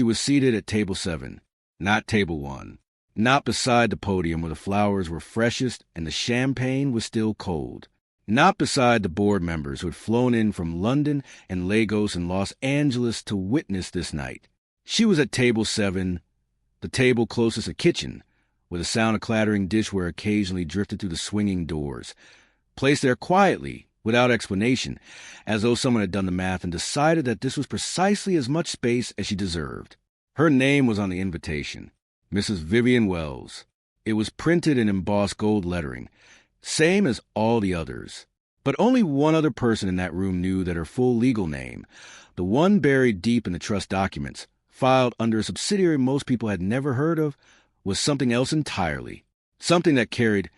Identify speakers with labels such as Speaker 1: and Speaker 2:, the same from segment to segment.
Speaker 1: She was seated at table 7, not table 1, not beside the podium where the flowers were freshest and the champagne was still cold, not beside the board members who had flown in from London and Lagos and Los Angeles to witness this night. She was at table 7, the table closest to the kitchen, where the sound of clattering dishware occasionally drifted through the swinging doors, placed there quietly, without explanation, as though someone had done the math and decided that this was precisely as much space as she deserved. Her name was on the invitation, Mrs. Vivian Wells. It was printed in embossed gold lettering, same as all the others. But only one other person in that room knew that her full legal name, the one buried deep in the trust documents, filed under a subsidiary most people had never heard of, was something else entirely, something that carried,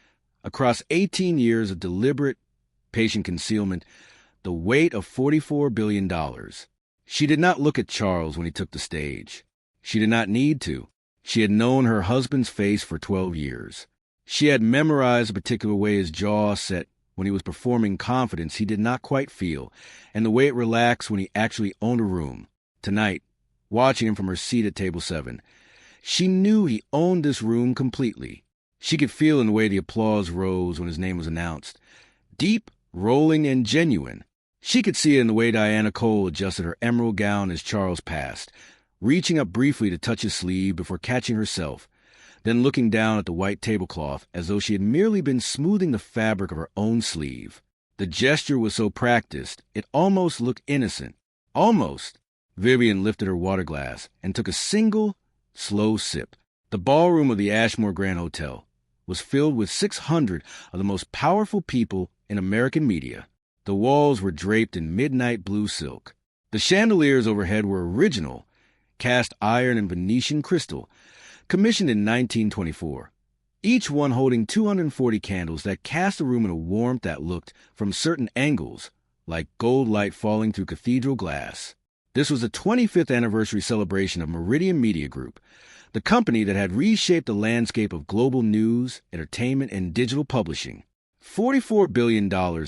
Speaker 1: across 18 years of deliberate, patient concealment, the weight of $44 billion. She did not look at Charles when he took the stage. She did not need to. She had known her husband's face for 12 years. She had memorized a particular way his jaw set when he was performing confidence he did not quite feel, and the way it relaxed when he actually owned a room. Tonight, watching him from her seat at table 7, she knew he owned this room completely. She could feel in the way the applause rose when his name was announced. Deep, rolling, and genuine. She could see it in the way Diana Cole adjusted her emerald gown as Charles passed, reaching up briefly to touch his sleeve before catching herself, then looking down at the white tablecloth as though she had merely been smoothing the fabric of her own sleeve. The gesture was so practiced, it almost looked innocent. Almost. Vivian lifted her water glass and took a single, slow sip. The ballroom of the Ashmore Grand Hotel was filled with 600 of the most powerful people in American media. The walls were draped in midnight blue silk. The chandeliers overhead were original, cast iron and Venetian crystal, commissioned in 1924, each one holding 240 candles that cast the room in a warmth that looked, from certain angles, like gold light falling through cathedral glass. This was the 25th anniversary celebration of Meridian Media Group, the company that had reshaped the landscape of global news, entertainment, and digital publishing. $44 billion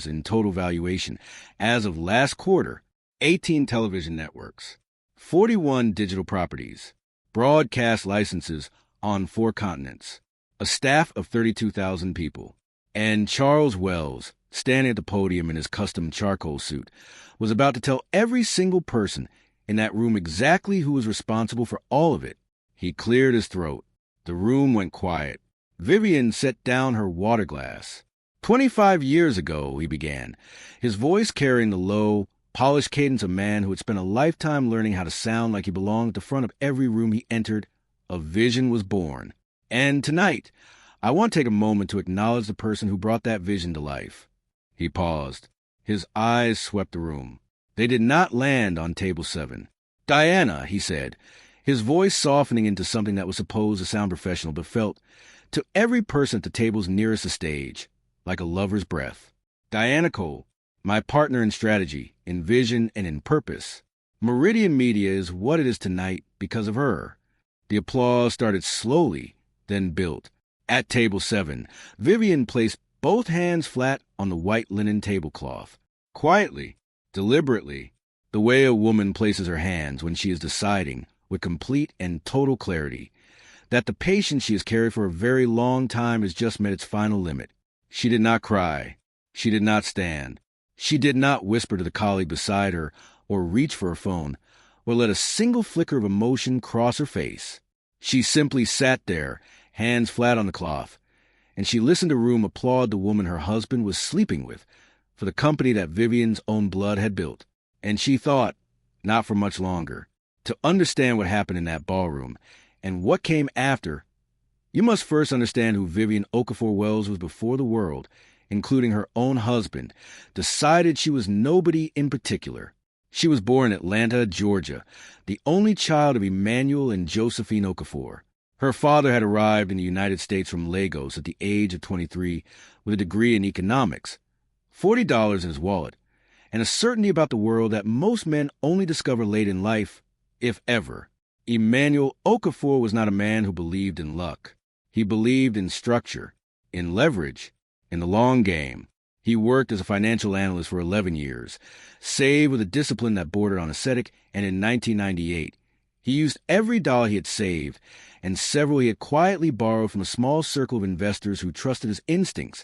Speaker 1: in total valuation as of last quarter, 18 television networks, 41 digital properties, broadcast licenses on 4 continents, a staff of 32,000 people, and Charles Wells, standing at the podium in his custom charcoal suit, was about to tell every single person in that room exactly who was responsible for all of it. He cleared his throat. The room went quiet. Vivian set down her water glass. 25 years ago, he began, his voice carrying the low, polished cadence of a man who had spent a lifetime learning how to sound like he belonged at the front of every room he entered, a vision was born. And tonight, I want to take a moment to acknowledge the person who brought that vision to life. He paused. His eyes swept the room. They did not land on table 7. Diana, he said, his voice softening into something that was supposed to sound professional but felt, to every person at the tables nearest the stage, like a lover's breath. Diana Cole, my partner in strategy, in vision, and in purpose. Meridian Media is what it is tonight because of her. The applause started slowly, then built. At table 7, Vivian placed both hands flat on the white linen tablecloth. Quietly, deliberately, the way a woman places her hands when she is deciding, with complete and total clarity, that the patience she has carried for a very long time has just met its final limit. She did not cry. She did not stand. She did not whisper to the colleague beside her or reach for her phone or let a single flicker of emotion cross her face. She simply sat there, hands flat on the cloth, and she listened to the room applaud the woman her husband was sleeping with for the company that Vivian's own blood had built. And she thought, not for much longer, to understand what happened in that ballroom and what came after, you must first understand who Vivian Okafor Wells was before the world, including her own husband, decided she was nobody in particular. She was born in Atlanta, Georgia, the only child of Emmanuel and Josephine Okafor. Her father had arrived in the United States from Lagos at the age of 23 with a degree in economics, $40 in his wallet, and a certainty about the world that most men only discover late in life, if ever. Emmanuel Okafor was not a man who believed in luck. He believed in structure, in leverage, in the long game. He worked as a financial analyst for 11 years, saved with a discipline that bordered on ascetic, and in 1998, He used every dollar he had saved, and several he had quietly borrowed from a small circle of investors who trusted his instincts,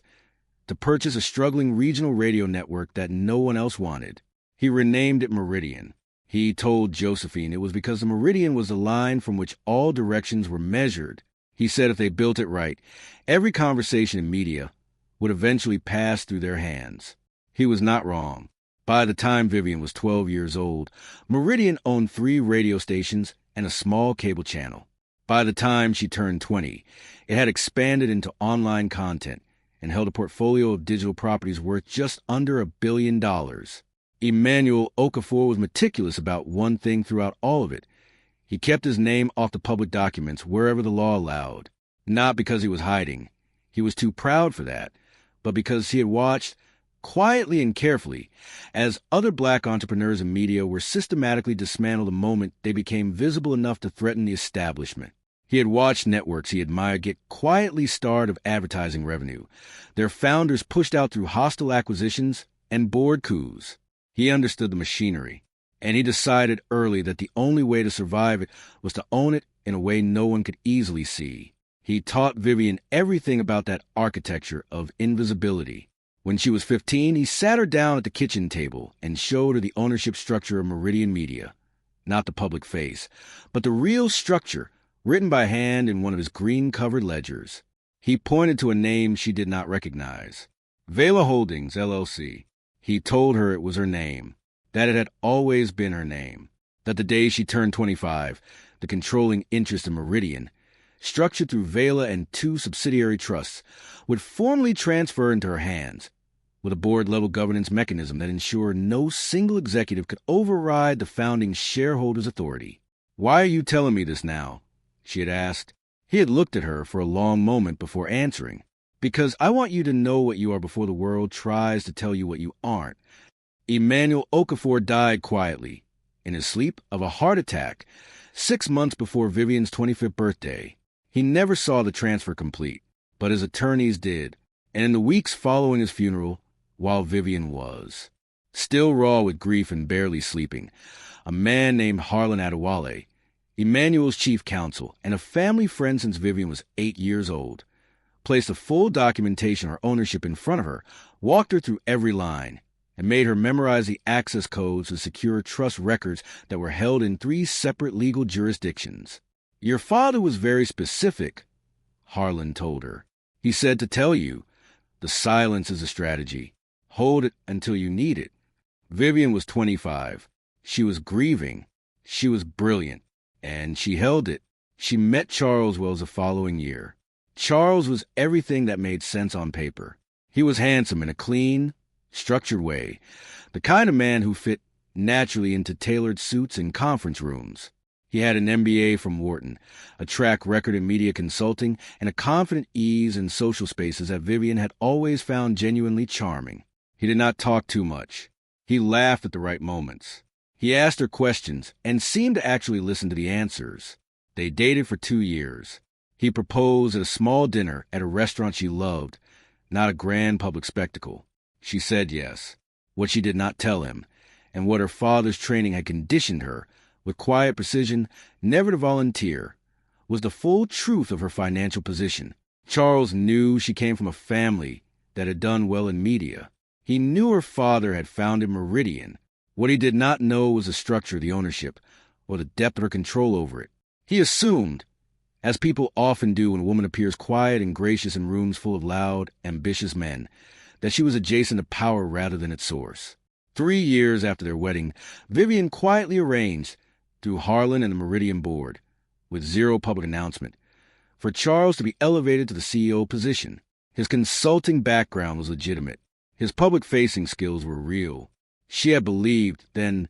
Speaker 1: to purchase a struggling regional radio network that no one else wanted. He renamed it Meridian. He told Josephine it was because the meridian was the line from which all directions were measured. He said if they built it right, every conversation in media would eventually pass through their hands. He was not wrong. By the time Vivian was 12 years old, Meridian owned 3 radio stations and a small cable channel. By the time she turned 20, it had expanded into online content and held a portfolio of digital properties worth just under $1 billion. Emmanuel Okafor was meticulous about one thing throughout all of it. He kept his name off the public documents wherever the law allowed, not because he was hiding. He was too proud for that, but because he had watched, quietly and carefully, as other black entrepreneurs and media were systematically dismantled the moment they became visible enough to threaten the establishment. He had watched networks he admired get quietly starved of advertising revenue, their founders pushed out through hostile acquisitions and board coups. He understood the machinery, and he decided early that the only way to survive it was to own it in a way no one could easily see. He taught Vivian everything about that architecture of invisibility. When she was 15, he sat her down at the kitchen table and showed her the ownership structure of Meridian Media. Not the public face, but the real structure, written by hand in one of his green-covered ledgers. He pointed to a name she did not recognize. Vela Holdings, LLC. He told her it was her name, that it had always been her name, that the day she turned 25, the controlling interest in Meridian, structured through Vela and 2 subsidiary trusts, would formally transfer into her hands, with a board-level governance mechanism that ensured no single executive could override the founding shareholders' authority. "Why are you telling me this now?" she had asked. He had looked at her for a long moment before answering. "Because I want you to know what you are before the world tries to tell you what you aren't." Emmanuel Okafor died quietly, in his sleep, of a heart attack, 6 months before Vivian's 25th birthday. He never saw the transfer complete, but his attorneys did, and in the weeks following his funeral, while Vivian was still raw with grief and barely sleeping, a man named Harlan Adewale, Emmanuel's chief counsel and a family friend since Vivian was 8 years old, placed a full documentation of her ownership in front of her, walked her through every line, and made her memorize the access codes to secure trust records that were held in 3 separate legal jurisdictions. "Your father was very specific," Harlan told her. "He said to tell you, the silence is a strategy. Hold it until you need it." Vivian was 25. She was grieving. She was brilliant. And she held it. She met Charles Wells the following year. Charles was everything that made sense on paper. He was handsome in a clean, structured way, the kind of man who fit naturally into tailored suits in conference rooms. He had an MBA from Wharton, a track record in media consulting, and a confident ease in social spaces that Vivian had always found genuinely charming. He did not talk too much. He laughed at the right moments. He asked her questions and seemed to actually listen to the answers. They dated for 2 years. He proposed at a small dinner at a restaurant she loved, not a grand public spectacle. She said yes. What she did not tell him, and what her father's training had conditioned her, with quiet precision, never to volunteer, was the full truth of her financial position. Charles knew she came from a family that had done well in media. He knew her father had founded Meridian. What he did not know was the structure of the ownership, or the depth of her control over it. He assumed, as people often do when a woman appears quiet and gracious in rooms full of loud, ambitious men, that she was adjacent to power rather than its source. 3 years after their wedding, Vivian quietly arranged, through Harlan and the Meridian board, with zero public announcement, for Charles to be elevated to the CEO position. His consulting background was legitimate. His public-facing skills were real. She had believed, then,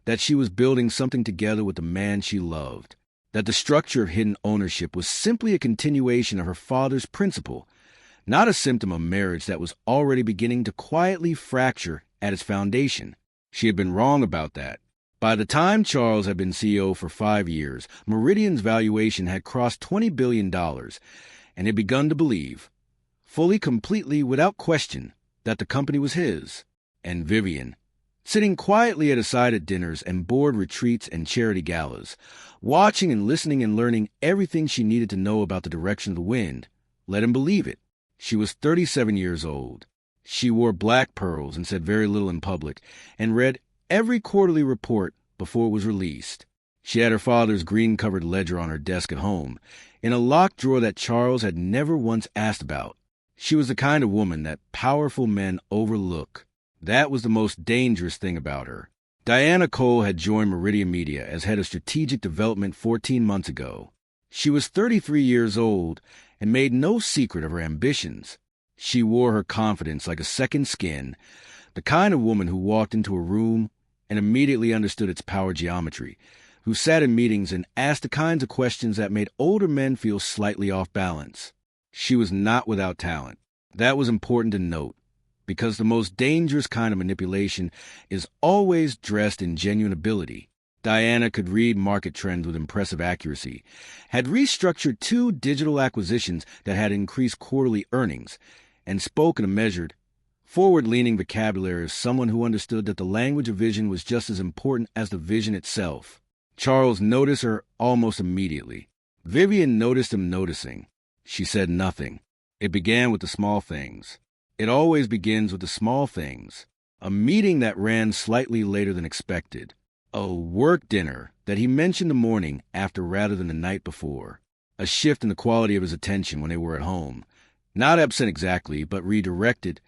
Speaker 1: that she was building something together with the man she loved, that the structure of hidden ownership was simply a continuation of her father's principle, not a symptom of marriage that was already beginning to quietly fracture at its foundation. She had been wrong about that. By the time Charles had been CEO for 5 years, Meridian's valuation had crossed $20 billion, and had begun to believe, fully, completely, without question, that the company was his. And Vivian, sitting quietly at his side at dinners and board retreats and charity galas, watching and listening and learning everything she needed to know about the direction of the wind. Let him believe it. She was 37 years old. She wore black pearls and said very little in public, and read every quarterly report before it was released. She had her father's green-covered ledger on her desk at home, in a locked drawer that Charles had never once asked about. She was the kind of woman that powerful men overlook. That was the most dangerous thing about her. Diana Cole had joined Meridian Media as head of strategic development 14 months ago. She was 33 years old and made no secret of her ambitions. She wore her confidence like a second skin, the kind of woman who walked into a room and immediately understood its power geometry, who sat in meetings and asked the kinds of questions that made older men feel slightly off balance. She was not without talent. That was important to note, because the most dangerous kind of manipulation is always dressed in genuine ability. Diana could read market trends with impressive accuracy, had restructured 2 digital acquisitions that had increased quarterly earnings, and spoke in a measured, forward-leaning vocabulary of someone who understood that the language of vision was just as important as the vision itself. Charles noticed her almost immediately. Vivian noticed him noticing. She said nothing. It began with the small things. It always begins with the small things. A meeting that ran slightly later than expected. A work dinner that he mentioned the morning after rather than the night before. A shift in the quality of his attention when they were at home. Not absent exactly, but redirected.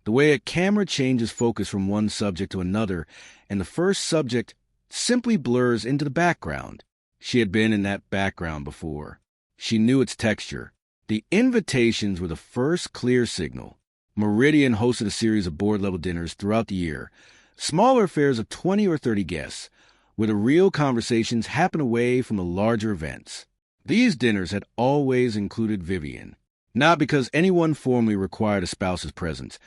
Speaker 1: The way a camera changes focus from one subject to another, and the first subject simply blurs into the background. She had been in that background before. She knew its texture. The invitations were the first clear signal. Meridian hosted a series of board-level dinners throughout the year, smaller affairs of 20 or 30 guests, where the real conversations happened away from the larger events. These dinners had always included Vivian, not because anyone formally required a spouse's presence,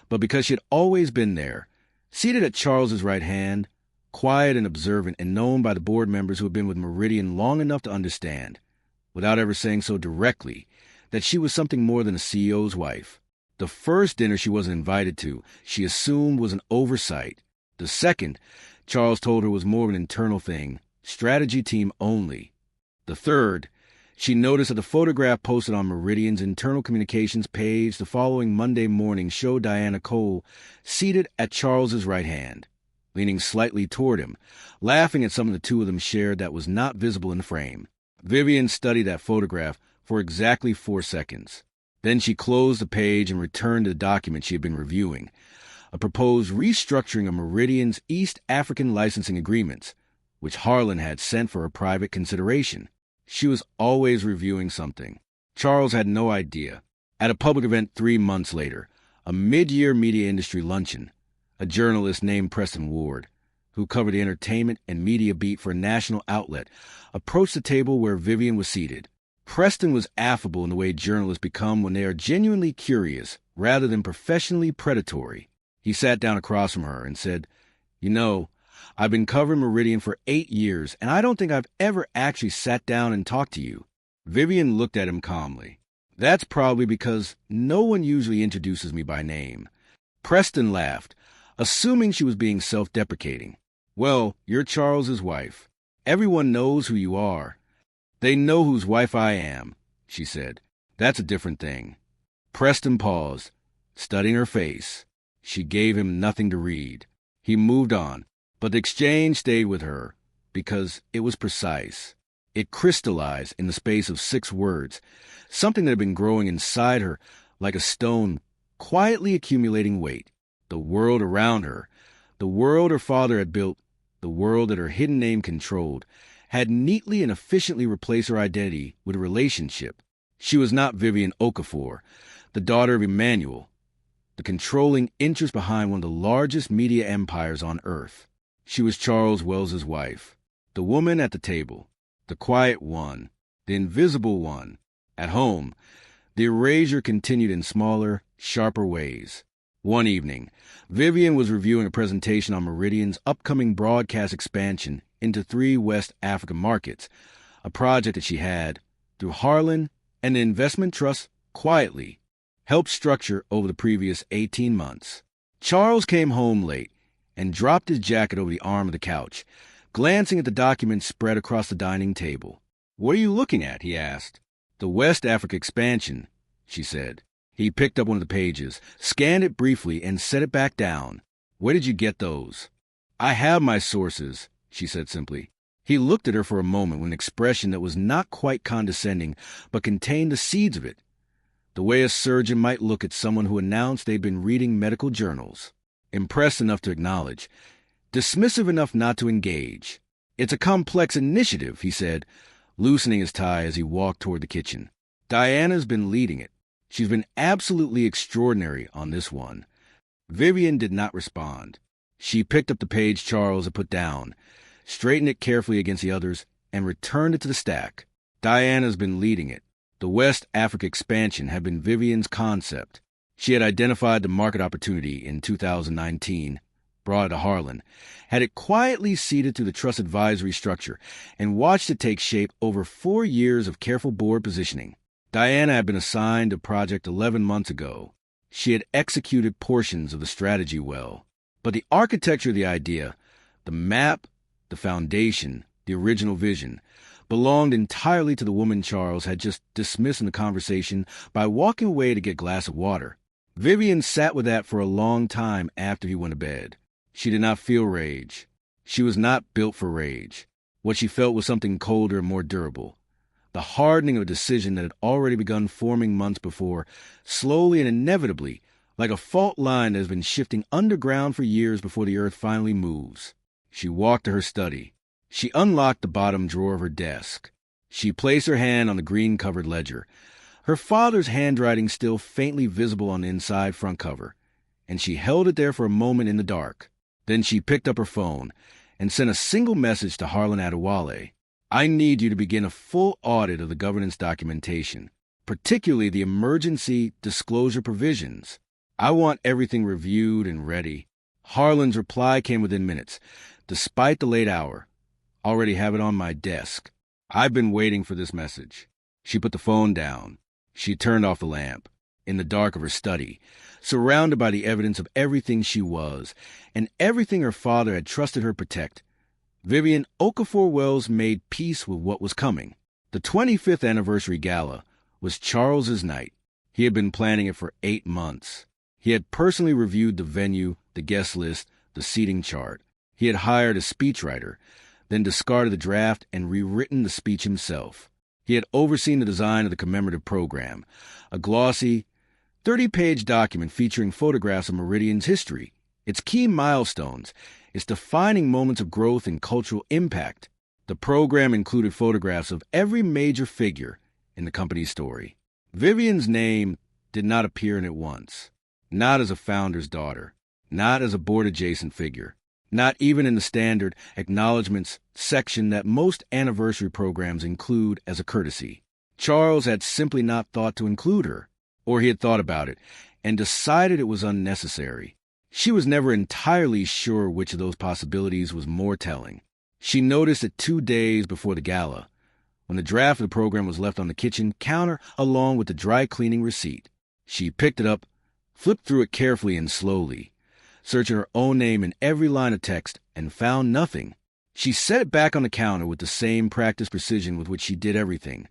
Speaker 1: but because she had always been there, seated at Charles's right hand, quiet and observant and known by the board members who had been with Meridian long enough to understand, without ever saying so directly, that she was something more than a CEO's wife. The first dinner she wasn't invited to, she assumed was an oversight. The second, Charles told her was more of an internal thing, strategy team only. The third, she noticed that the photograph posted on Meridian's internal communications page the following Monday morning showed Diana Cole seated at Charles's right hand, leaning slightly toward him, laughing at something the two of them shared that was not visible in the frame. Vivian studied that photograph for exactly 4 seconds. Then she closed the page and returned to the document she had been reviewing, a proposed restructuring of Meridian's East African licensing agreements, which Harlan had sent for a private consideration. She was always reviewing something. Charles had no idea. At a public event 3 months later, a mid-year media industry luncheon, a journalist named Preston Ward, who covered the entertainment and media beat for a national outlet, approached the table where Vivian was seated. Preston was affable in the way journalists become when they are genuinely curious rather than professionally predatory. He sat down across from her and said, "You know, I've been covering Meridian for 8 years, and I don't think I've ever actually sat down and talked to you." Vivian looked at him calmly. "That's probably because no one usually introduces me by name." Preston laughed, assuming she was being self-deprecating. "Well, you're Charles's wife. Everyone knows who you are." "They know whose wife I am," she said. "That's a different thing." Preston paused, studying her face. She gave him nothing to read. He moved on, but the exchange stayed with her because it was precise. It crystallized in the space of 6 words, something that had been growing inside her like a stone, quietly accumulating weight. The world around her, the world her father had built, the world that her hidden name controlled, had neatly and efficiently replaced her identity with a relationship. She was not Vivian Okafor, the daughter of Emmanuel, the controlling interest behind one of the largest media empires on Earth. She was Charles Wells's wife, the woman at the table, the quiet one, the invisible one. At home, the erasure continued in smaller, sharper ways. One evening, Vivian was reviewing a presentation on Meridian's upcoming broadcast expansion into 3 West African markets, a project that she had, through Harlan and the investment trust, quietly helped structure over the previous 18 months. Charles came home late, and dropped his jacket over the arm of the couch, glancing at the documents spread across the dining table. "What are you looking at?" he asked. "The West Africa expansion," she said. He picked up one of the pages, scanned it briefly, and set it back down. "Where did you get those?" "I have my sources," she said simply. He looked at her for a moment with an expression that was not quite condescending, but contained the seeds of it, the way a surgeon might look at someone who announced they'd been reading medical journals. Impressed enough to acknowledge, dismissive enough not to engage. "It's a complex initiative," he said, loosening his tie as he walked toward the kitchen. "Diana's been leading it. She's been absolutely extraordinary on this one." Vivian did not respond. She picked up the page Charles had put down, straightened it carefully against the others, and returned it to the stack. Diana's been leading it. The West Africa expansion had been Vivian's concept. She had identified the market opportunity in 2019, brought it to Harlan, had it quietly seeded through the trust advisory structure, and watched it take shape over 4 years of careful board positioning. Diana had been assigned a project 11 months ago. She had executed portions of the strategy well. But the architecture of the idea, the map, the foundation, the original vision, belonged entirely to the woman Charles had just dismissed in the conversation by walking away to get a glass of water. Vivian sat with that for a long time after he went to bed. She did not feel rage. She was not built for rage. What she felt was something colder and more durable. The hardening of a decision that had already begun forming months before, slowly and inevitably, like a fault line that has been shifting underground for years before the earth finally moves. She walked to her study. She unlocked the bottom drawer of her desk. She placed her hand on the green-covered ledger, her father's handwriting still faintly visible on the inside front cover, and she held it there for a moment in the dark. Then she picked up her phone and sent a single message to Harlan Adewale. "I need you to begin a full audit of the governance documentation, particularly the emergency disclosure provisions. I want everything reviewed and ready." Harlan's reply came within minutes, despite the late hour. "Already have it on my desk. I've been waiting for this message." She put the phone down. She turned off the lamp. In the dark of her study, surrounded by the evidence of everything she was, and everything her father had trusted her to protect, Vivian Okafor-Wells made peace with what was coming. The 25th anniversary gala was Charles's night. He had been planning it for 8 months. He had personally reviewed the venue, the guest list, the seating chart. He had hired a speechwriter, then discarded the draft and rewritten the speech himself. He had overseen the design of the commemorative program, a glossy, 30-page document featuring photographs of Meridian's history, its key milestones, its defining moments of growth and cultural impact. The program included photographs of every major figure in the company's story. Vivian's name did not appear in it once, not as a founder's daughter, not as a board-adjacent figure, not even in the standard acknowledgments section that most anniversary programs include as a courtesy. Charles had simply not thought to include her, or he had thought about it and decided it was unnecessary. She was never entirely sure which of those possibilities was more telling. She noticed it 2 days before the gala, when the draft of the program was left on the kitchen counter along with the dry cleaning receipt. She picked it up, flipped through it carefully and slowly, searching her own name in every line of text, and found nothing. She set it back on the counter with the same practiced precision with which she did everything.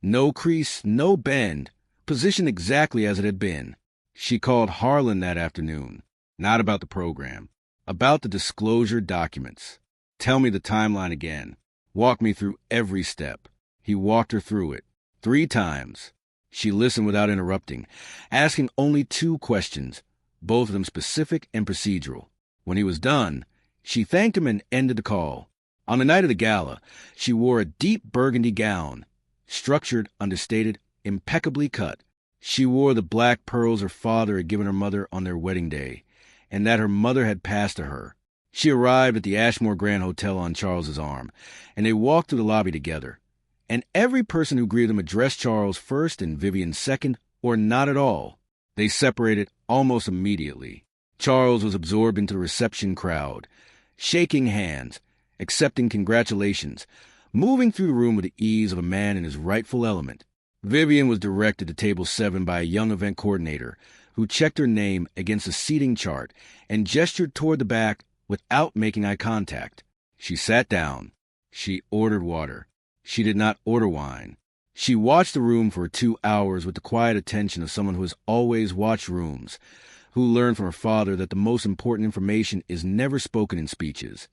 Speaker 1: No crease, no bend, positioned exactly as it had been. She called Harlan that afternoon, not about the program, about the disclosure documents. "Tell me the timeline again. Walk me through every step." He walked her through it 3 times. She listened without interrupting, asking only 2 questions, both of them specific and procedural. When he was done, she thanked him and ended the call. On the night of the gala, she wore a deep burgundy gown, structured, understated, impeccably cut. She wore the black pearls her father had given her mother on their wedding day, and that her mother had passed to her. She arrived at the Ashmore Grand Hotel on Charles's arm, and they walked through the lobby together. And every person who greeted them addressed Charles first and Vivian second, or not at all. They separated almost immediately. Charles was absorbed into the reception crowd, shaking hands, accepting congratulations, moving through the room with the ease of a man in his rightful element. Vivian was directed to table 7 by a young event coordinator who checked her name against a seating chart and gestured toward the back without making eye contact. She sat down. She ordered water. She did not order wine. She watched the room for 2 hours with the quiet attention of someone who has always watched rooms, who learned from her father that the most important information is never spoken in speeches.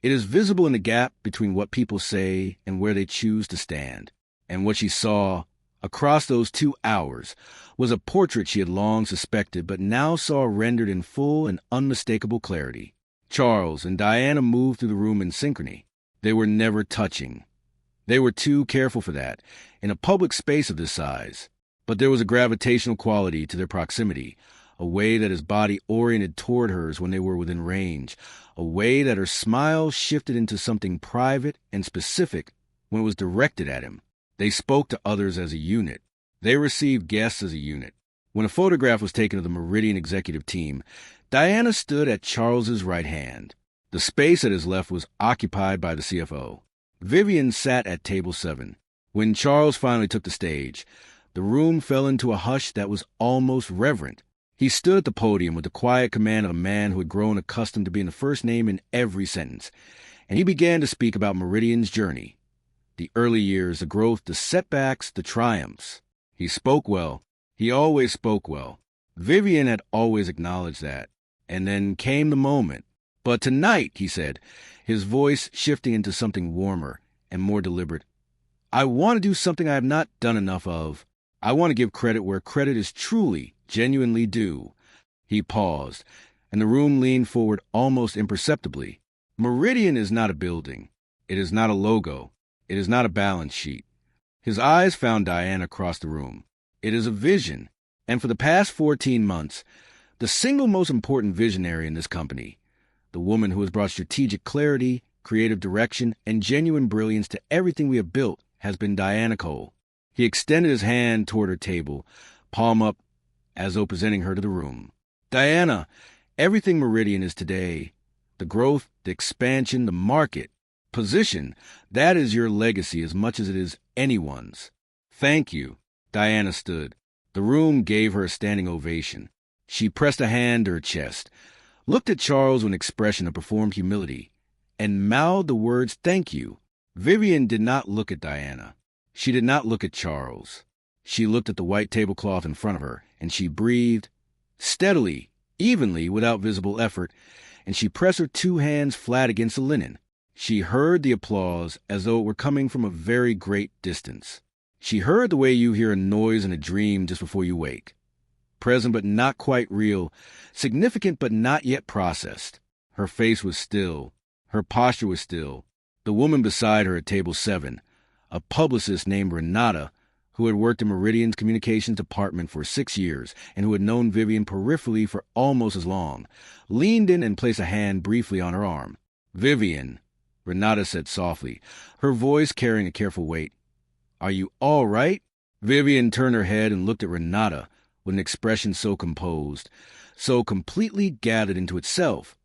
Speaker 1: It is visible in the gap between what people say and where they choose to stand. And what she saw, across those 2 hours, was a portrait she had long suspected but now saw rendered in full and unmistakable clarity. Charles and Diana moved through the room in synchrony. They were never touching. They were too careful for that, in a public space of this size. But there was a gravitational quality to their proximity, a way that his body oriented toward hers when they were within range, a way that her smile shifted into something private and specific when it was directed at him. They spoke to others as a unit. They received guests as a unit. When a photograph was taken of the Meridian executive team, Diana stood at Charles's right hand. The space at his left was occupied by the CFO. Vivian sat at table 7. When Charles finally took the stage, the room fell into a hush that was almost reverent. He stood at the podium with the quiet command of a man who had grown accustomed to being the first name in every sentence, and he began to speak about Meridian's journey. The early years, the growth, the setbacks, the triumphs. He spoke well. He always spoke well. Vivian had always acknowledged that. And then came the moment. But tonight, he said, his voice shifting into something warmer and more deliberate, I want to do something I have not done enough of. I want to give credit where credit is truly, genuinely due. He paused, and the room leaned forward almost imperceptibly. Meridian is not a building. It is not a logo. It is not a balance sheet. His eyes found Diana across the room. It is a vision, and for the past 14 months, the single most important visionary in this company, the woman who has brought strategic clarity, creative direction, and genuine brilliance to everything we have built, has been Diana Cole. He extended his hand toward her table, palm up, as though presenting her to the room. Diana, everything Meridian is today, the growth, the expansion, the market, position, that is your legacy as much as it is anyone's. Thank you. Diana stood. The room gave her a standing ovation. She pressed a hand to her chest, looked at Charles with an expression of performed humility, and mouthed the words, thank you. Vivian did not look at Diana. She did not look at Charles. She looked at the white tablecloth in front of her, and she breathed, steadily, evenly, without visible effort, and she pressed her 2 hands flat against the linen. She heard the applause as though it were coming from a very great distance. She heard the way you hear a noise in a dream just before you wake. Present but not quite real, significant but not yet processed. Her face was still. Her posture was still. The woman beside her at table 7, a publicist named Renata, who had worked in Meridian's communications department for 6 years and who had known Vivian peripherally for almost as long, leaned in and placed a hand briefly on her arm. Vivian, Renata said softly, her voice carrying a careful weight. Are you all right? Vivian turned her head and looked at Renata with an expression so composed, so completely gathered into itself,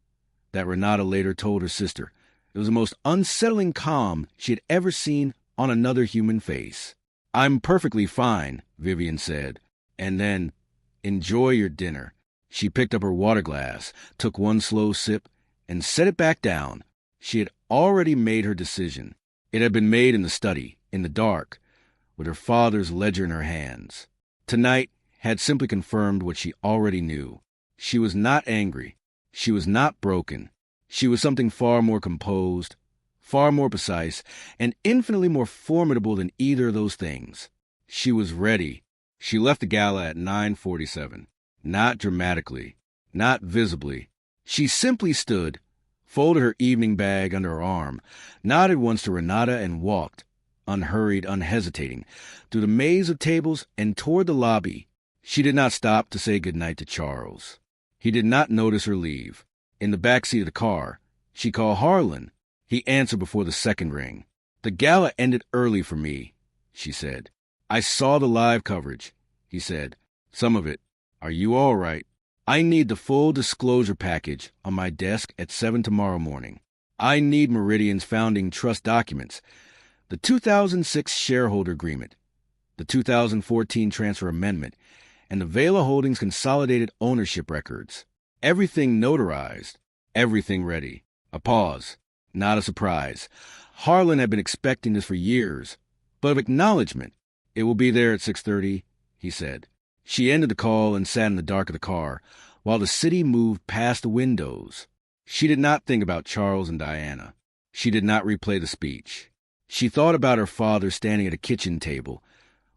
Speaker 1: that Renata later told her sister it was the most unsettling calm she had ever seen on another human face. I'm perfectly fine, Vivian said, and then, enjoy your dinner. She picked up her water glass, took one slow sip, and set it back down. She had already made her decision. It had been made in the study, in the dark, with her father's ledger in her hands. Tonight had simply confirmed what she already knew. She was not angry. She was not broken. She was something far more composed, far more precise, and infinitely more formidable than either of those things. She was ready. She left the gala at 9:47. Not dramatically, not visibly. She simply stood, folded her evening bag under her arm, nodded once to Renata and walked, unhurried, unhesitating, through the maze of tables and toward the lobby. She did not stop to say goodnight to Charles. He did not notice her leave. In the back seat of the car, she called Harlan. He answered before the second ring. The gala ended early for me, she said. I saw the live coverage, he said. Some of it. Are you all right? I need the full disclosure package on my desk at 7 tomorrow morning. I need Meridian's founding trust documents, the 2006 shareholder agreement, the 2014 transfer amendment, and the Vela Holdings consolidated ownership records. Everything notarized. Everything ready. A pause. Not a surprise. Harlan had been expecting this for years, but of acknowledgement. It will be there at 6:30, he said. She ended the call and sat in the dark of the car, while the city moved past the windows. She did not think about Charles and Diana. She did not replay the speech. She thought about her father standing at a kitchen table,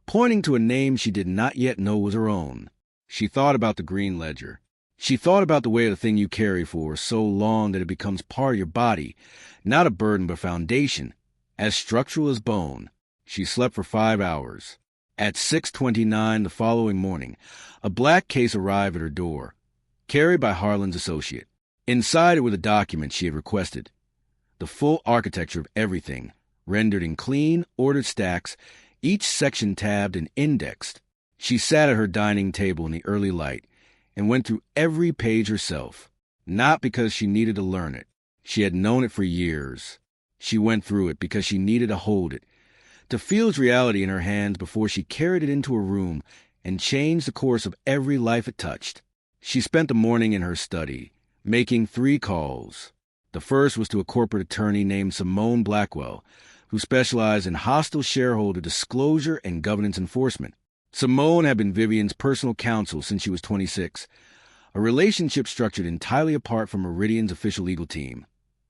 Speaker 1: pointing to a name she did not yet know was her own. She thought about the green ledger. She thought about the way of the thing you carry for so long that it becomes part of your body, not a burden but a foundation, as structural as bone. She slept for 5 hours. At 6:29 the following morning, a black case arrived at her door, carried by Harlan's associate. Inside it were the documents she had requested, the full architecture of everything, rendered in clean, ordered stacks, each section tabbed and indexed. She sat at her dining table in the early light and went through every page herself, not because she needed to learn it. She had known it for years. She went through it because she needed to hold it, to feel its reality in her hands before she carried it into her room and changed the course of every life it touched. She spent the morning in her study, making 3 calls. The first was to a corporate attorney named Simone Blackwell, who specialized in hostile shareholder disclosure and governance enforcement. Simone had been Vivian's personal counsel since she was 26, a relationship structured entirely apart from Meridian's official legal team,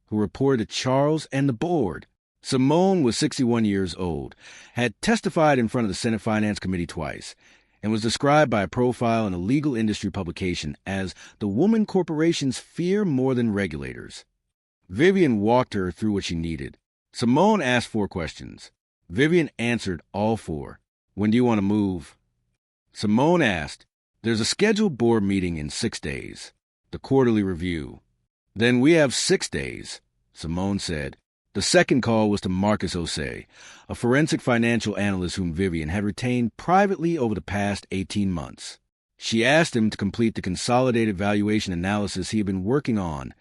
Speaker 1: who reported to Charles and the board. Simone was 61 years old, had testified in front of the Senate Finance Committee twice, and was described by a profile in a legal industry publication as the woman corporations fear more than regulators. Vivian walked her through what she needed. Simone asked 4 questions. Vivian answered all 4. When do you want to move? Simone asked, there's a scheduled board meeting in 6 days, the quarterly review. Then we have 6 days, Simone said. The second call was to Marcus Osei, a forensic financial analyst whom Vivian had retained privately over the past 18 months. She asked him to complete the consolidated valuation analysis he had been working on,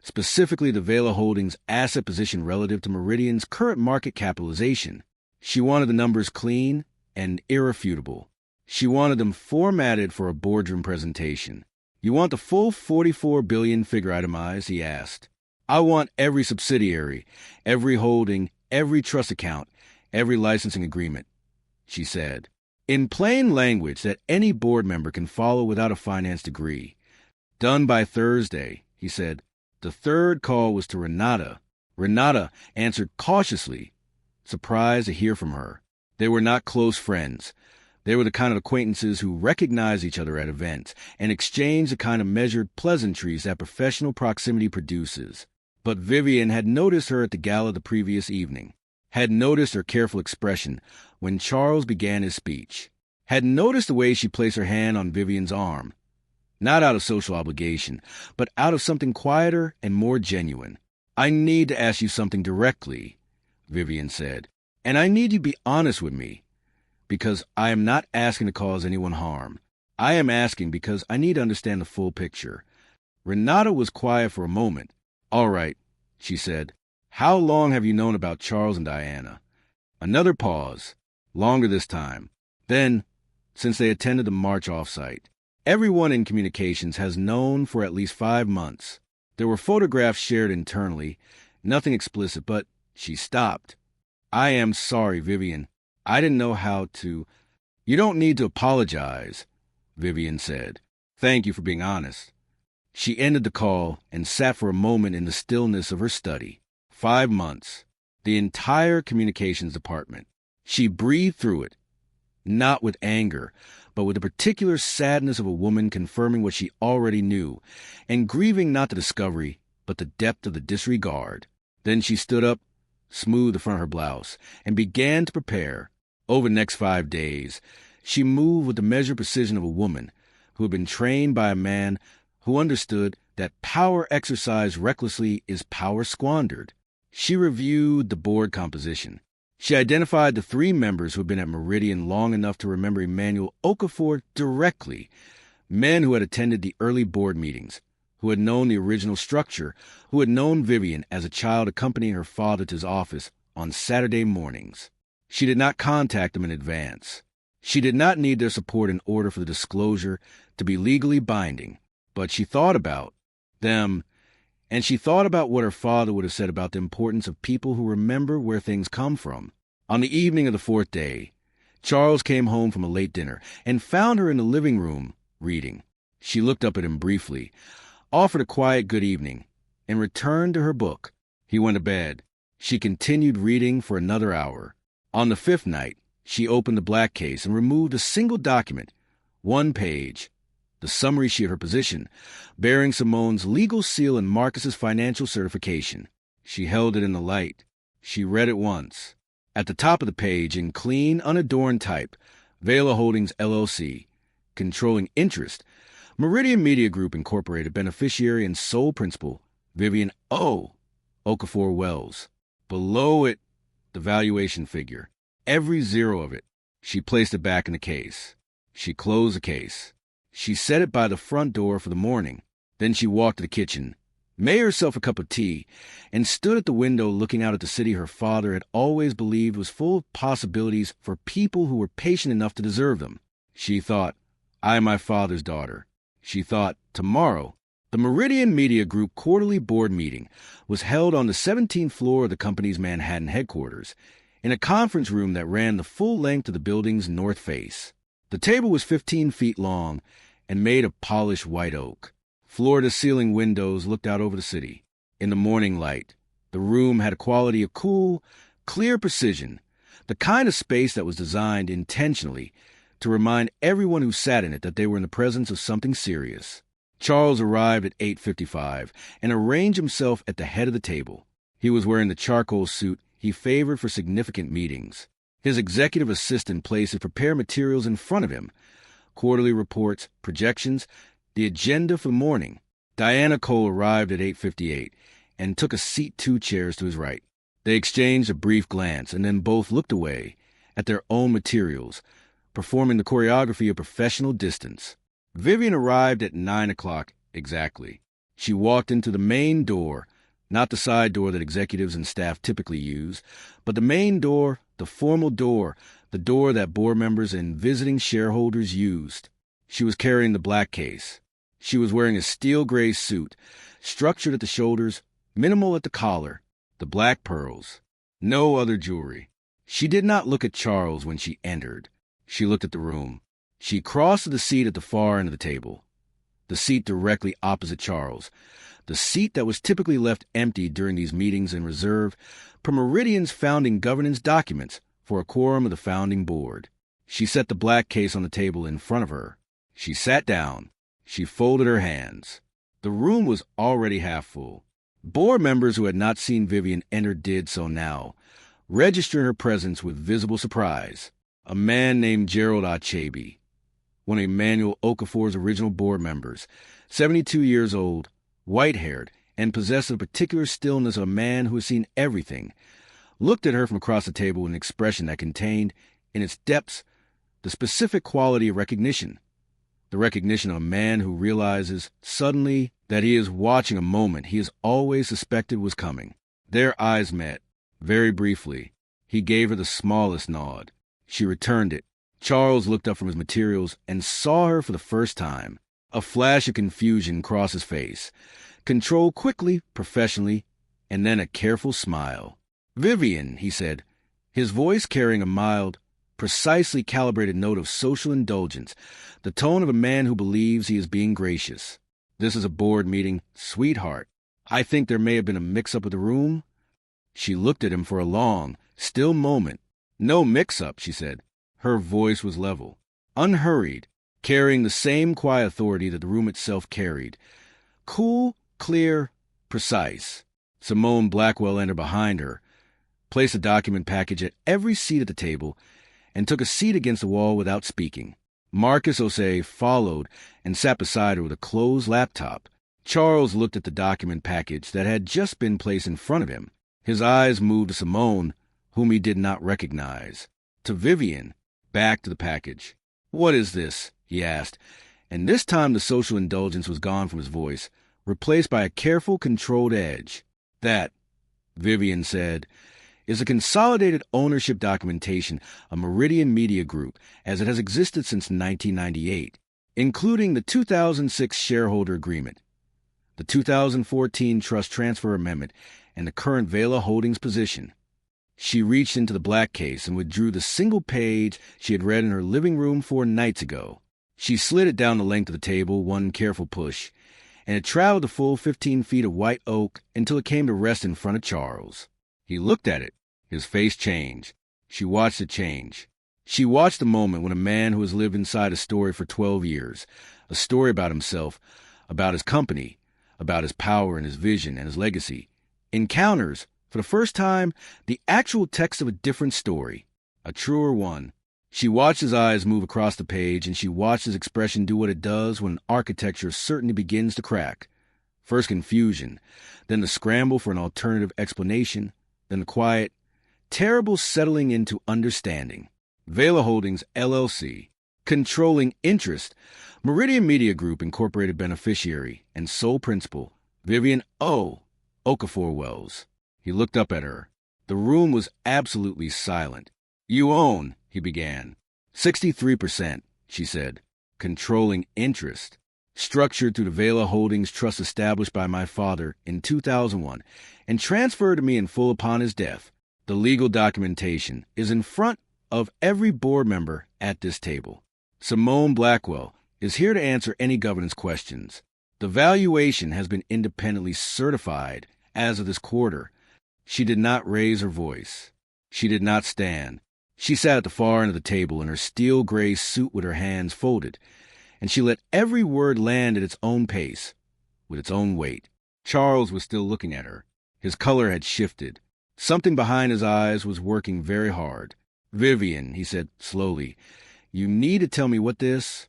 Speaker 1: specifically the Vela Holdings asset position relative to Meridian's current market capitalization. She wanted the numbers clean and irrefutable. She wanted them formatted for a boardroom presentation. You want the full $44 billion figure itemized, he asked. I want every subsidiary, every holding, every trust account, every licensing agreement, she said, in plain language that any board member can follow without a finance degree. Done by Thursday, he said. The third call was to Renata. Renata answered cautiously, surprised to hear from her. They were not close friends. They were the kind of acquaintances who recognized each other at events and exchanged the kind of measured pleasantries that professional proximity produces. But Vivian had noticed her at the gala the previous evening, had noticed her careful expression when Charles began his speech, had noticed the way she placed her hand on Vivian's arm, not out of social obligation, but out of something quieter and more genuine. I need to ask you something directly, Vivian said, and I need you to be honest with me, because I am not asking to cause anyone harm. I am asking because I need to understand the full picture. Renata was quiet for a moment. All right, she said. How long have you known about Charles and Diana? Another pause, longer this time. Then, since they attended the March offsite, everyone in communications has known for at least 5 months. There were photographs shared internally, nothing explicit, but she stopped. I am sorry, Vivian. I didn't know how to. You don't need to apologize, Vivian said. Thank you for being honest. She ended the call and sat for a moment in the stillness of her study. 5 months. The entire communications department. She breathed through it, not with anger, but with the particular sadness of a woman confirming what she already knew, and grieving not the discovery, but the depth of the disregard. Then she stood up, smoothed the front of her blouse, and began to prepare. Over the next 5 days, she moved with the measured precision of a woman who had been trained by a man who understood that power exercised recklessly is power squandered. She reviewed the board composition. She identified the 3 members who had been at Meridian long enough to remember Emmanuel Okafor directly, men who had attended the early board meetings, who had known the original structure, who had known Vivian as a child accompanying her father to his office on Saturday mornings. She did not contact them in advance. She did not need their support in order for the disclosure to be legally binding, but she thought about them and she thought about what her father would have said about the importance of people who remember where things come from. On the evening of the fourth day, Charles came home from a late dinner and found her in the living room reading. She looked up at him briefly, offered a quiet good evening, and returned to her book. He went to bed. She continued reading for another hour. On the fifth night, she opened the black case and removed a single document, one page, the summary sheet of her position, bearing Simone's legal seal and Marcus's financial certification. She held it in the light. She read it once. At the top of the page, in clean, unadorned type, Vela Holdings, LLC, controlling interest, Meridian Media Group, Incorporated, beneficiary and sole principal, Vivian O. Okafor Wells. Below it, the valuation figure, every zero of it. She placed it back in the case. She closed the case. She set it by the front door for the morning. Then she walked to the kitchen, made herself a cup of tea, and stood at the window looking out at the city her father had always believed was full of possibilities for people who were patient enough to deserve them. She thought, I am my father's daughter. She thought, tomorrow, the Meridian Media Group quarterly board meeting was held on the 17th floor of the company's Manhattan headquarters, in a conference room that ran the full length of the building's north face. The table was 15 feet long and made of polished white oak. Floor-to-ceiling windows looked out over the city. In the morning light, the room had a quality of cool, clear precision, the kind of space that was designed intentionally to remind everyone who sat in it that they were in the presence of something serious. Charles arrived at 8:55 and arranged himself at the head of the table. He was wearing the charcoal suit he favored for significant meetings. His executive assistant placed his prepared materials in front of him, quarterly reports, projections, the agenda for the morning. Diana Cole arrived at 8:58 and took a seat 2 chairs to his right. They exchanged a brief glance and then both looked away at their own materials, performing the choreography of professional distance. Vivian arrived at 9 o'clock exactly. She walked into the main door, not the side door that executives and staff typically use, but the main door, the formal door, the door that board members and visiting shareholders used. She was carrying the black case. She was wearing a steel gray suit, structured at the shoulders, minimal at the collar, the black pearls. No other jewelry. She did not look at Charles when she entered. She looked at the room. She crossed to the seat at the far end of the table, the seat directly opposite Charles, the seat that was typically left empty during these meetings and reserved per Meridian's founding governance documents for a quorum of the founding board. She set the black case on the table in front of her. She sat down. She folded her hands. The room was already half full. Board members who had not seen Vivian enter did so now, registering her presence with visible surprise. A man named Gerald Achebe, one of Emmanuel Okafor's original board members, 72 years old, white-haired, and possessed of the particular stillness of a man who has seen everything, looked at her from across the table with an expression that contained, in its depths, the specific quality of recognition, the recognition of a man who realizes suddenly that he is watching a moment he has always suspected was coming. Their eyes met, very briefly. He gave her the smallest nod. She returned it. Charles looked up from his materials and saw her for the first time. A flash of confusion crossed his face, controlled quickly, professionally, and then a careful smile. "Vivian," he said, his voice carrying a mild, precisely calibrated note of social indulgence, the tone of a man who believes he is being gracious. "This is a board meeting, sweetheart. I think there may have been a mix-up with the room." She looked at him for a long, still moment. "No mix-up," she said. Her voice was level, unhurried, carrying the same quiet authority that the room itself carried. Cool, clear, precise. Simone Blackwell entered behind her, placed a document package at every seat at the table, and took a seat against the wall without speaking. Marcus Osei followed and sat beside her with a closed laptop. Charles looked at the document package that had just been placed in front of him. His eyes moved to Simone, whom he did not recognize, to Vivian, back to the package. "What is this?" he asked, and this time the social indulgence was gone from his voice, replaced by a careful, controlled edge. "That," Vivian said, "is a consolidated ownership documentation of Meridian Media Group as it has existed since 1998, including the 2006 shareholder agreement. the 2014 Trust Transfer Amendment, and the current Vela Holdings position. She reached into the black case and withdrew the single page she had read in her living room 4 nights ago. She slid it down the length of the table, one careful push, and it traveled the full 15 feet of white oak until it came to rest in front of Charles. He looked at it. His face changed. She watched it change. She watched the moment when a man who has lived inside a story for 12 years, a story about himself, about his company, about his power and his vision and his legacy, encounters, for the first time, the actual text of a different story, a truer one. She watched his eyes move across the page, and she watched his expression do what it does when architecture certainly begins to crack. First confusion, then the scramble for an alternative explanation, then the quiet, terrible settling into understanding. Vela Holdings, LLC, controlling interest, Meridian Media Group Incorporated beneficiary and sole principal, Vivian O. Okafor Wells. He looked up at her. The room was absolutely silent. "You own," he began. 63%, she said. "Controlling interest. Structured through the Vela Holdings trust established by my father in 2001 and transferred to me in full upon his death. The legal documentation is in front of every board member at this table. Simone Blackwell is here to answer any governance questions. The valuation has been independently certified as of this quarter." She did not raise her voice. She did not stand. She sat at the far end of the table in her steel gray suit with her hands folded, and she let every word land at its own pace, with its own weight. Charles was still looking at her. His color had shifted. Something behind his eyes was working very hard. "Vivian," he said slowly, "you need to tell me what this—"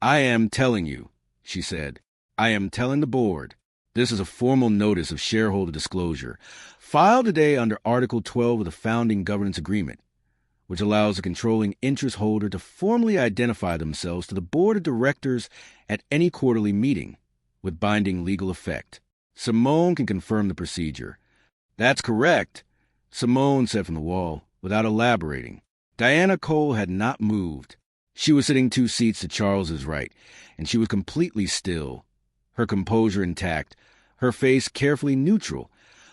Speaker 1: "I am telling you," she said. "I am telling the board. This is a formal notice of shareholder disclosure, filed today under Article 12 of the Founding Governance Agreement, which allows a controlling interest holder to formally identify themselves to the board of directors at any quarterly meeting, with binding legal effect. Simone can confirm the procedure." "That's correct," Simone said from the wall, without elaborating. Diana Cole had not moved. She was sitting 2 seats to Charles's right, and she was completely still, her composure intact, her face carefully neutral,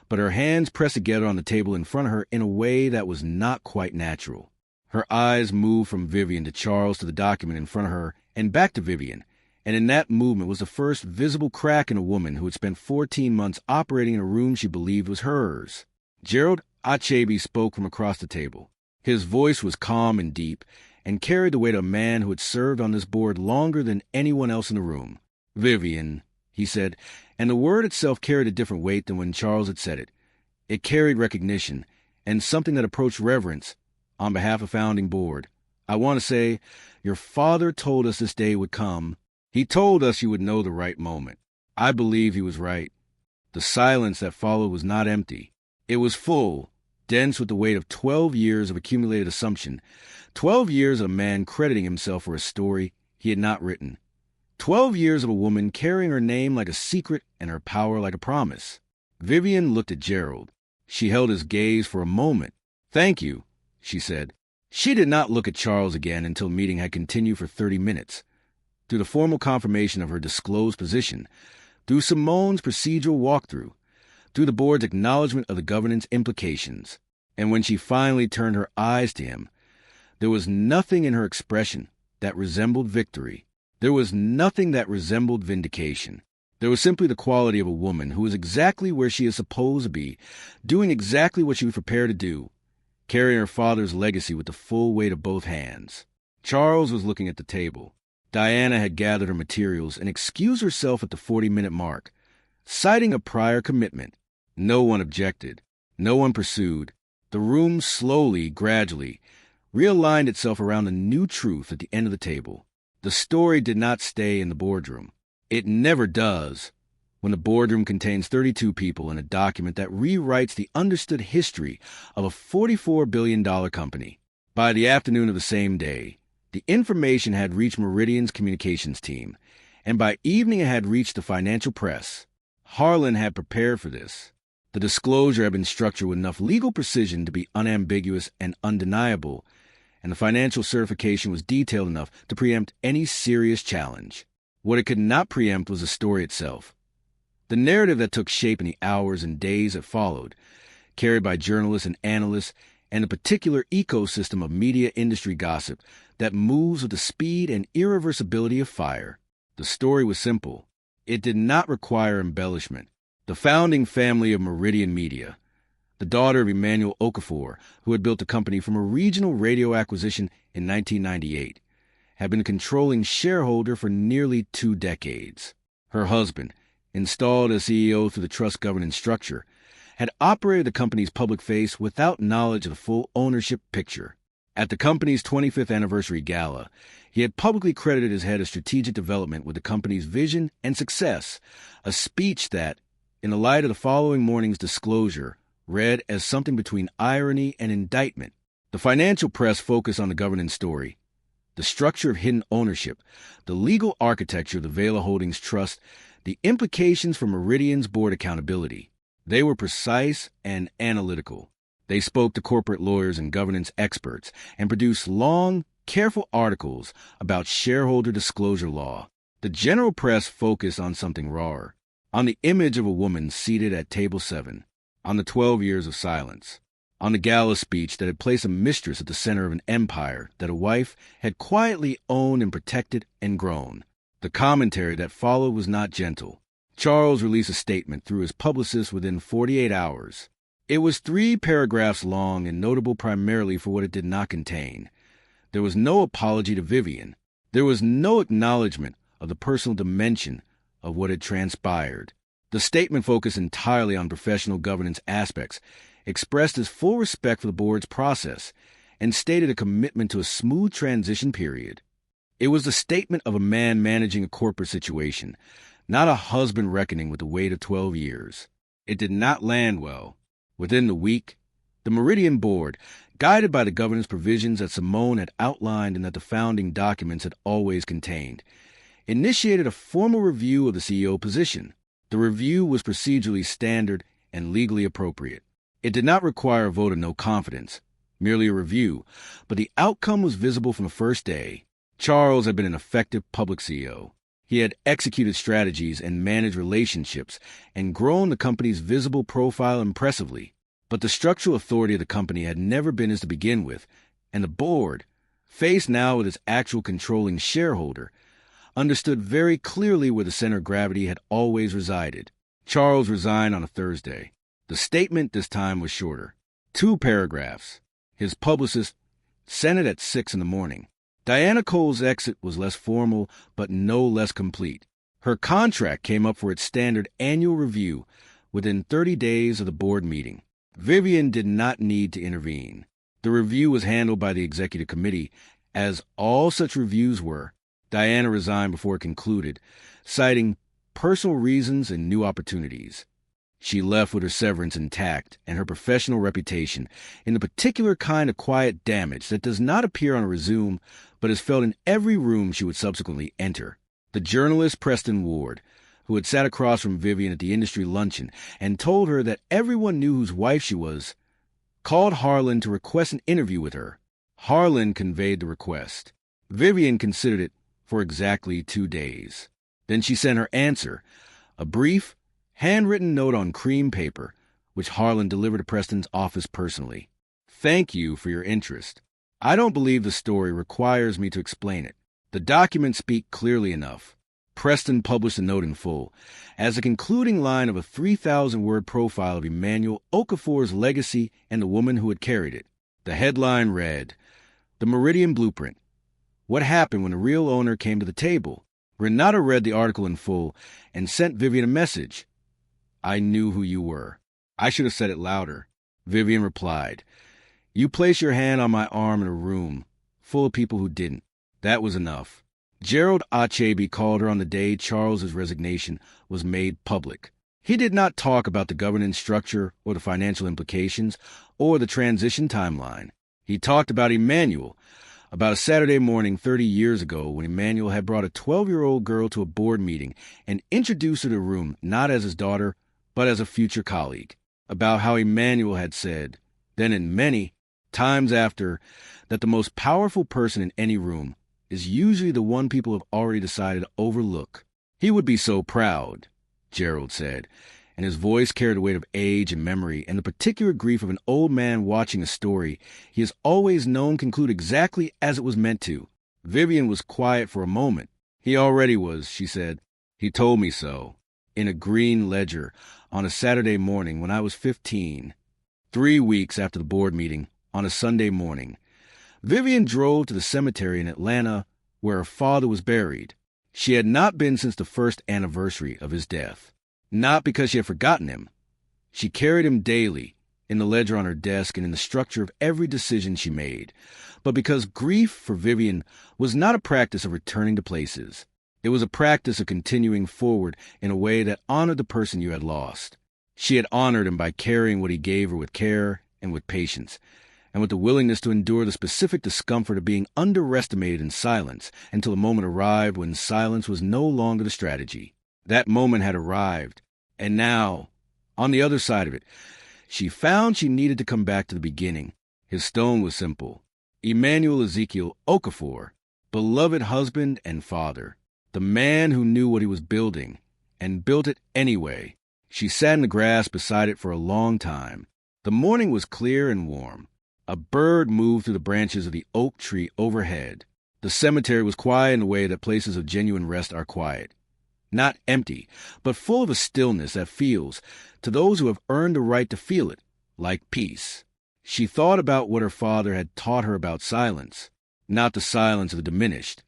Speaker 1: but her hands pressed together on the table in front of her in a way that was not quite natural. Her eyes moved from Vivian to Charles to the document in front of her and back to Vivian, and in that movement was the first visible crack in a woman who had spent 14 months operating in a room she believed was hers. Gerald Achebe spoke from across the table. His voice was calm and deep, and carried the weight of a man who had served on this board longer than anyone else in the room. "Vivian," he said, and the word itself carried a different weight than when Charles had said it. It carried recognition, and something that approached reverence. "On behalf of Founding Board, I want to say, your father told us this day would come. He told us you would know the right moment. I believe he was right. The silence that followed was not empty. It was full, dense with the weight of 12 years of accumulated assumption, 12 years of a man crediting himself for a story he had not written, 12 years of a woman carrying her name like a secret and her power like a promise." Vivian looked at Gerald. She held his gaze for a moment. "Thank you," she said. She did not look at Charles again until the meeting had continued for 30 minutes. Through the formal confirmation of her disclosed position, through Simone's procedural walkthrough, through the board's acknowledgement of the governance implications, and when she finally turned her eyes to him, there was nothing in her expression that resembled victory. There was nothing that resembled vindication. There was simply the quality of a woman who was exactly where she is supposed to be, doing exactly what she was prepared to do, carrying her father's legacy with the full weight of both hands. Charles was looking at the table. Diana had gathered her materials and excused herself at the 40-minute mark, citing a prior commitment. No one objected. No one pursued. The room slowly, gradually, realigned itself around the new truth at the end of the table. The story did not stay in the boardroom. It never does. When the boardroom contains 32 people in a document that rewrites the understood history of a $44 billion company. By the afternoon of the same day, the information had reached Meridian's communications team, and by evening it had reached the financial press. Harlan had prepared for this. The disclosure had been structured with enough legal precision to be unambiguous and undeniable, and the financial certification was detailed enough to preempt any serious challenge. What it could not preempt was the story itself. The narrative that took shape in the hours and days that followed, carried by journalists and analysts, and a particular ecosystem of media industry gossip that moves with the speed and irreversibility of fire. The story was simple. It did not require embellishment. The founding family of Meridian Media, the daughter of Emmanuel Okafor, who had built the company from a regional radio acquisition in 1998, had been a controlling shareholder for nearly 2 decades. Her husband, installed as CEO through the trust governance structure, had operated the company's public face without knowledge of the full ownership picture. At the company's 25th anniversary gala, he had publicly credited his head of strategic development with the company's vision and success, a speech that, in the light of the following morning's disclosure, read as something between irony and indictment. The financial press focused on the governance story, the structure of hidden ownership, the legal architecture of the Vela Holdings Trust, the implications for Meridian's board accountability. They were precise and analytical. They spoke to corporate lawyers and governance experts and produced long, careful articles about shareholder disclosure law. The general press focused on something rawer, on the image of a woman seated at table 7, on the 12 years of silence, on the gala speech that had placed a mistress at the center of an empire that a wife had quietly owned and protected and grown. The commentary that followed was not gentle. Charles released a statement through his publicist within 48 hours. It was 3 paragraphs long and notable primarily for what it did not contain. There was no apology to Vivian. There was no acknowledgement of the personal dimension of what had transpired. The statement focused entirely on professional governance aspects, expressed his full respect for the board's process, and stated a commitment to a smooth transition period. It was the statement of a man managing a corporate situation, not a husband reckoning with the weight of 12 years. It did not land well. Within the week, the Meridian board, guided by the governance provisions that Simone had outlined and that the founding documents had always contained, initiated a formal review of the CEO position. The review was procedurally standard and legally appropriate. It did not require a vote of no confidence, merely a review, but the outcome was visible from the first day. Charles had been an effective public CEO. He had executed strategies and managed relationships and grown the company's visible profile impressively. But the structural authority of the company had never been his to begin with, and the board, faced now with its actual controlling shareholder, understood very clearly where the center of gravity had always resided. Charles resigned on a Thursday. The statement this time was shorter. 2 paragraphs. His publicist sent it at 6 in the morning. Diana Cole's exit was less formal, but no less complete. Her contract came up for its standard annual review within 30 days of the board meeting. Vivian did not need to intervene. The review was handled by the executive committee, as all such reviews were. Diana resigned before it concluded, citing personal reasons and new opportunities. She left with her severance intact and her professional reputation in the particular kind of quiet damage that does not appear on a resume but is felt in every room she would subsequently enter. The journalist Preston Ward, who had sat across from Vivian at the industry luncheon and told her that everyone knew whose wife she was, called Harlan to request an interview with her. Harlan conveyed the request. Vivian considered it for exactly 2 days. Then she sent her answer, a brief, handwritten note on cream paper, which Harlan delivered to Preston's office personally. Thank you for your interest. I don't believe the story requires me to explain it. The documents speak clearly enough. Preston published the note in full, as a concluding line of a 3,000-word profile of Emmanuel Okafor's legacy and the woman who had carried it. The headline read, "The Meridian Blueprint. What happened when the real owner came to the table?" Renata read the article in full and sent Vivian a message. "I knew who you were. I should have said it louder." Vivian replied, "You placed your hand on my arm in a room full of people who didn't. That was enough." Gerald Achebe called her on the day Charles's resignation was made public. He did not talk about the governance structure or the financial implications or the transition timeline. He talked about Emmanuel, about a Saturday morning 30 years ago when Emmanuel had brought a 12-year-old girl to a board meeting and introduced her to the room not as his daughter, but as a future colleague. About how Emmanuel had said, then and many times after, that the most powerful person in any room is usually the one people have already decided to overlook. He would be so proud. Gerald said, and his voice carried the weight of age and memory and the particular grief of an old man watching a story he has always known conclude exactly as it was meant to. Vivian was quiet for a moment. He already was, she said. He told me so. In a green ledger, on a Saturday morning when I was 15. 3 weeks after the board meeting, on a Sunday morning, Vivian drove to the cemetery in Atlanta where her father was buried. She had not been since the first anniversary of his death. Not because she had forgotten him. She carried him daily, in the ledger on her desk and in the structure of every decision she made, but because grief for Vivian was not a practice of returning to places. It was a practice of continuing forward in a way that honored the person you had lost. She had honored him by carrying what he gave her with care and with patience, and with the willingness to endure the specific discomfort of being underestimated in silence until a moment arrived when silence was no longer the strategy. That moment had arrived, and now, on the other side of it, she found she needed to come back to the beginning. His stone was simple. Emmanuel Ezekiel Okafor, beloved husband and father, the man who knew what he was building, and built it anyway. She sat in the grass beside it for a long time. The morning was clear and warm. A bird moved through the branches of the oak tree overhead. The cemetery was quiet in the way that places of genuine rest are quiet. Not empty, but full of a stillness that feels, to those who have earned the right to feel it, like peace. She thought about what her father had taught her about silence, not the silence of the diminished,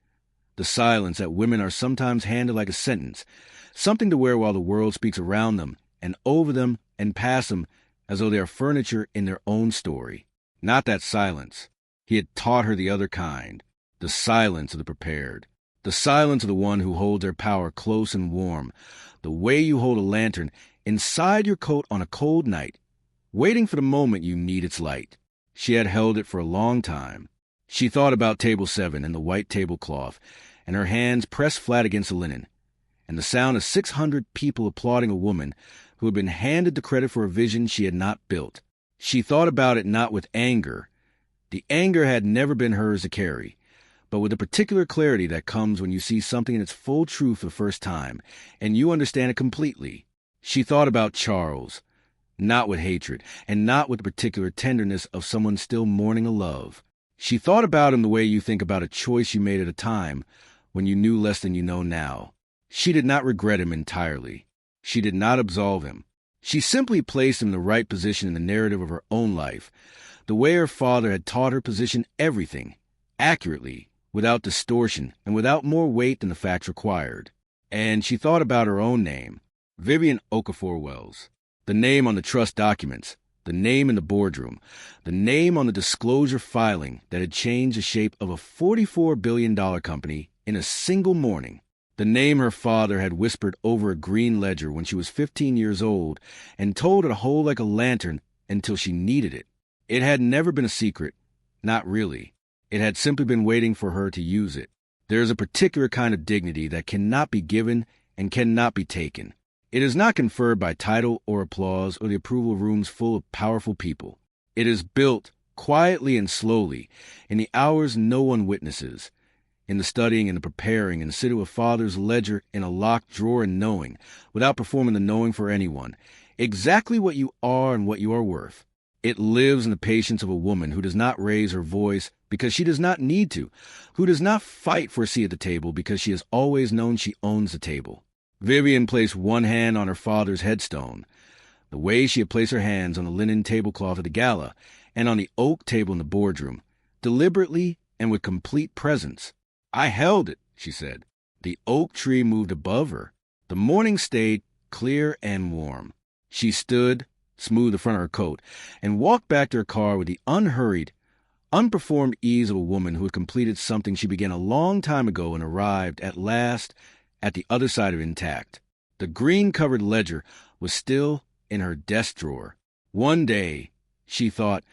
Speaker 1: the silence that women are sometimes handed like a sentence, something to wear while the world speaks around them and over them and past them as though they are furniture in their own story. Not that silence. He had taught her the other kind, the silence of the prepared. The silence of the one who holds their power close and warm, the way you hold a lantern inside your coat on a cold night, waiting for the moment you need its light. She had held it for a long time. She thought about table 7 and the white tablecloth, and her hands pressed flat against the linen, and the sound of 600 people applauding a woman who had been handed the credit for a vision she had not built. She thought about it not with anger. The anger had never been hers to carry, but with the particular clarity that comes when you see something in its full truth for the first time, and you understand it completely. She thought about Charles, not with hatred, and not with the particular tenderness of someone still mourning a love. She thought about him the way you think about a choice you made at a time when you knew less than you know now. She did not regret him entirely. She did not absolve him. She simply placed him in the right position in the narrative of her own life, the way her father had taught her position everything, accurately, without distortion, and without more weight than the facts required. And she thought about her own name, Vivian Okafor Wells, the name on the trust documents, the name in the boardroom, the name on the disclosure filing that had changed the shape of a $44 billion company in a single morning, the name her father had whispered over a green ledger when she was 15 years old and told her to hold like a lantern until she needed it. It had never been a secret, not really. It had simply been waiting for her to use it. There is a particular kind of dignity that cannot be given and cannot be taken. It is not conferred by title or applause or the approval of rooms full of powerful people. It is built quietly and slowly in the hours no one witnesses, in the studying and the preparing and the sitting with father's ledger in a locked drawer and knowing, without performing the knowing for anyone, exactly what you are and what you are worth. It lives in the patience of a woman who does not raise her voice because she does not need to, who does not fight for a seat at the table because she has always known she owns the table. Vivian placed one hand on her father's headstone, the way she had placed her hands on the linen tablecloth of the gala and on the oak table in the boardroom, deliberately and with complete presence. I held it, she said. The oak tree moved above her. The morning stayed clear and warm. She stood, smoothed the front of her coat, and walked back to her car with the unhurried, unperformed ease of a woman who had completed something she began a long time ago and arrived, at last, at the other side of it intact. The green-covered ledger was still in her desk drawer. One day, she thought,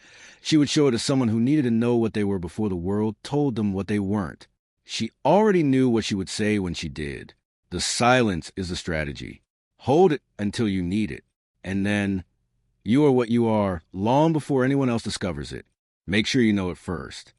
Speaker 1: she would show it to someone who needed to know what they were before the world told them what they weren't. She already knew what she would say when she did. The silence is the strategy. Hold it until you need it, and then you are what you are long before anyone else discovers it. Make sure you know it first.